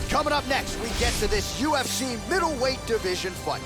Coming up next, we get to this UFC middleweight division fight.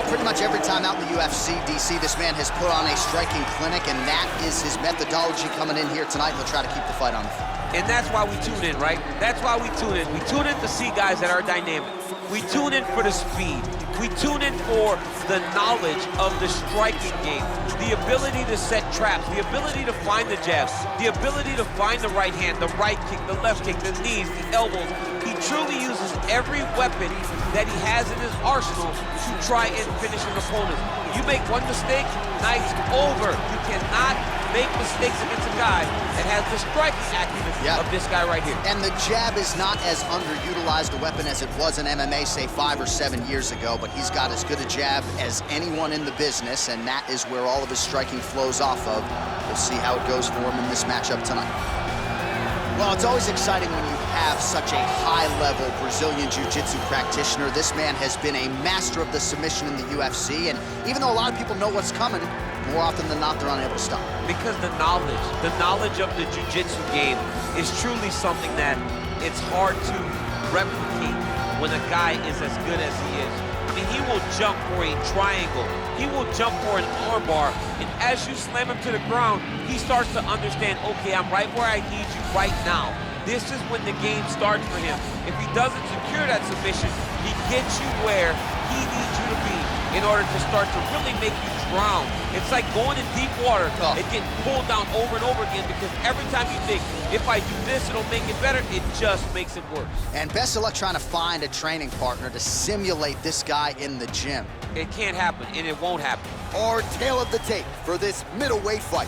Pretty much every time out in the UFC, DC, this man has put on a striking clinic, and that is his methodology coming in here tonight. He'll try to keep the fight on the feet. And that's why we tune in, right? That's why we tune in. We tune in to see guys that are dynamic. We tune in for the speed. We tune in for the knowledge of the striking game, the ability to set traps, the ability to find the jabs, the ability to find the right hand, the right kick, the left kick, the knees, the elbows. He truly uses every weapon that he has in his arsenal to try and finish an opponent. You make one mistake, night's over. You cannot make mistakes against a guy that has the striking acumen of this guy right here. And the jab is not as underutilized a weapon as it was in MMA, say 5 or 7 years ago, but he's got as good a jab as anyone in the business, and that is where all of his striking flows off of. We'll see how it goes for him in this matchup tonight. Well, it's always exciting when you have such a high-level Brazilian Jiu-Jitsu practitioner. This man has been a master of the submission in the UFC, and even though a lot of people know what's coming, more often than not, they're unable to stop. Because the knowledge of the Jiu-Jitsu game is truly something that it's hard to replicate when a guy is as good as he is. I mean, he will jump for a triangle. He will jump for an armbar, and as you slam him to the ground, he starts to understand, okay, I'm right where I need you right now. This is when the game starts for him. If he doesn't secure that submission, he gets you where he needs you to be in order to start to really make you drown. It's like going in deep water and getting pulled down over and over again, because every time you think, if I do this, it'll make it better, it just makes it worse. And best of luck trying to find a training partner to simulate this guy in the gym. It can't happen, and it won't happen. Our tail of the tape for this middleweight fight.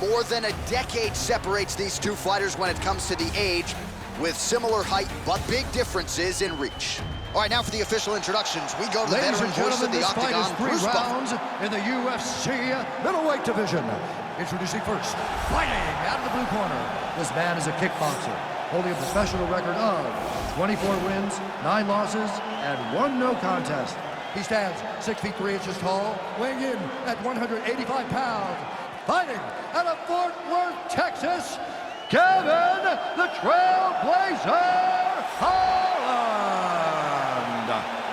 More than a decade separates these two fighters when it comes to the age, with similar height but big differences in reach. All right, now for the official introductions, we go to the veteran voice of the Octagon, Bruce rounds in the UFC middleweight division. Introducing first, fighting out of the blue corner. This man is a kickboxer, holding a professional record of 24 wins, 9 losses, and 1 no contest. He stands 6 feet 3 inches tall, weighing in at 185 pounds. Fighting out of Fort Worth, Texas, Kevin the Trailblazer Holland.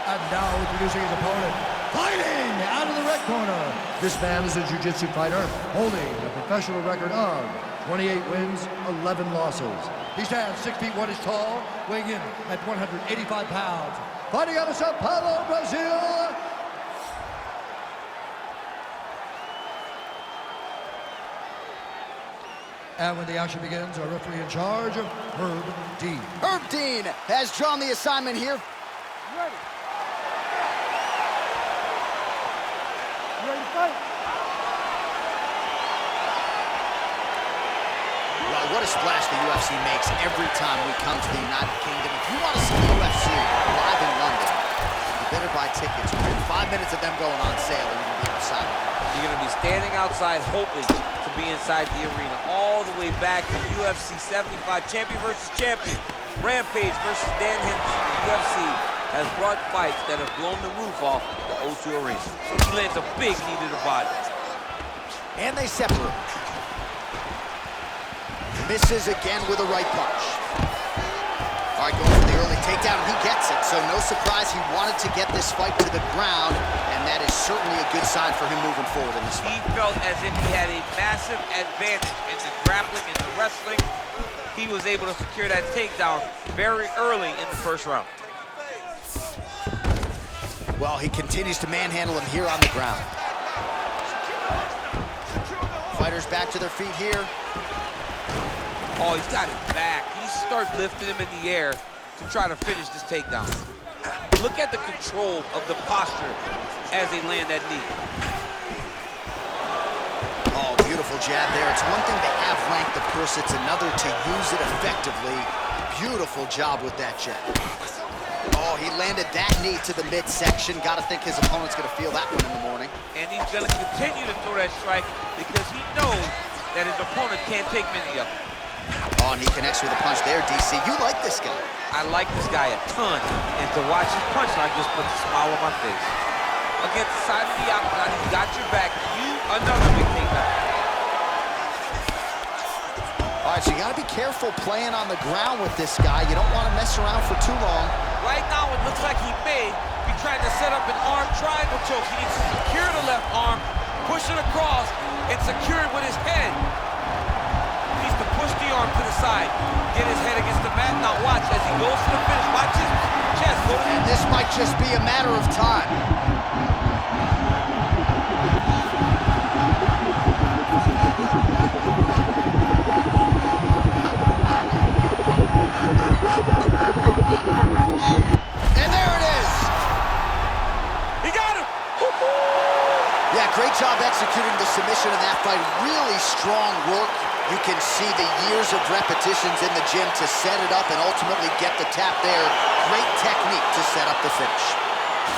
And now introducing his opponent, fighting out of the red corner. This man is a jiu-jitsu fighter, holding a professional record of 28 wins, 11 losses. He stands 6 feet 1 inches tall, weighing in at 185 pounds. Fighting out of Sao Paulo, Brazil, and when the action begins, our referee in charge, Herb Dean. Herb Dean has drawn the assignment here. Ready. Ready to fight? Well, what a splash the UFC makes every time we come to the United Kingdom. If you want to see the UFC live in London, you better buy tickets. Within 5 minutes of them going on sale, you're going to be outside. You're going to be standing outside hoping to be inside the arena. All the way back to UFC 75, champion versus champion. Rampage versus Dan Henderson. The UFC has brought fights that have blown the roof off the O2 Arena. He lands a big knee to the body. And they separate. Misses again with a right punch. All right, going for the early takedown, and he gets it. So no surprise, he wanted to get this fight to the ground, and that is certainly a good sign for him moving forward in this fight. He felt as if he had a massive advantage in the grappling and the wrestling. He was able to secure that takedown very early in the first round. Well, he continues to manhandle him here on the ground. Fighters back to their feet here. Oh, he's got it back. He starts lifting him in the air to try to finish this takedown. Look at the control of the posture as they land that knee. Oh, beautiful jab there. It's one thing to have length, of course, it's another to use it effectively. Beautiful job with that jab. Oh, he landed that knee to the midsection. Got to think his opponent's going to feel that one in the morning. And he's going to continue to throw that strike because he knows that his opponent can't take many of them. Oh, and he connects with a punch there, DC. You like this guy. I like this guy a ton. And to watch his punch, I just put a smile on my face. Against the side of the octagon, he's got your back. Another big takedown. All right, so you got to be careful playing on the ground with this guy. You don't want to mess around for too long. Right now, it looks like he may be trying to set up an arm triangle choke. He needs to secure the left arm, push it across, and secure it with his head. He needs to push the arm to the side, get his head against the mat. Now watch as he goes to the finish. Watch his chest. And this might just be a matter of time. And there it is. He got him. Yeah, great job executing the submission in that fight. Really strong work. You can see the years of repetitions in the gym to set it up and ultimately get the tap there. Great technique to set up the finish.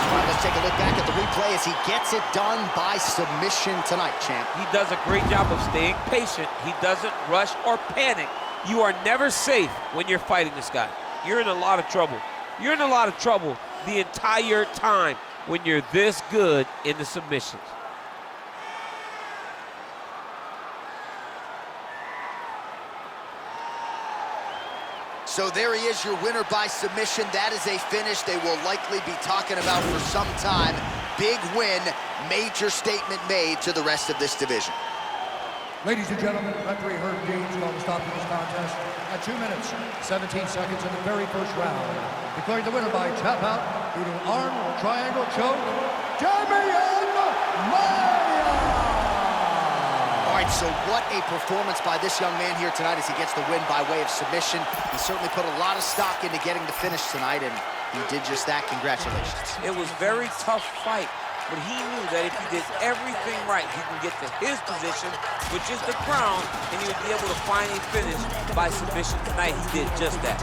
All right, let's take a look back at the replay as he gets it done by submission tonight, champ. He does a great job of staying patient. He doesn't rush or panic. You are never safe when you're fighting this guy. You're in a lot of trouble. You're in a lot of trouble the entire time when you're this good in the submissions. So there he is, your winner by submission. That is a finish they will likely be talking about for some time. Big win, major statement made to the rest of this division. Ladies and gentlemen, referee Herb Dean's going to stop this contest at 2 minutes, 17 seconds in the very first round. Declaring the winner by tap out due to an arm triangle choke, Demian Maia! All right, so what a performance by this young man here tonight as he gets the win by way of submission. He certainly put a lot of stock into getting the finish tonight, and he did just that. Congratulations. It was a very tough fight, but he knew that if he did everything right, he can get to his position, which is the crown, and he would be able to find a finish by submission tonight. He did just that.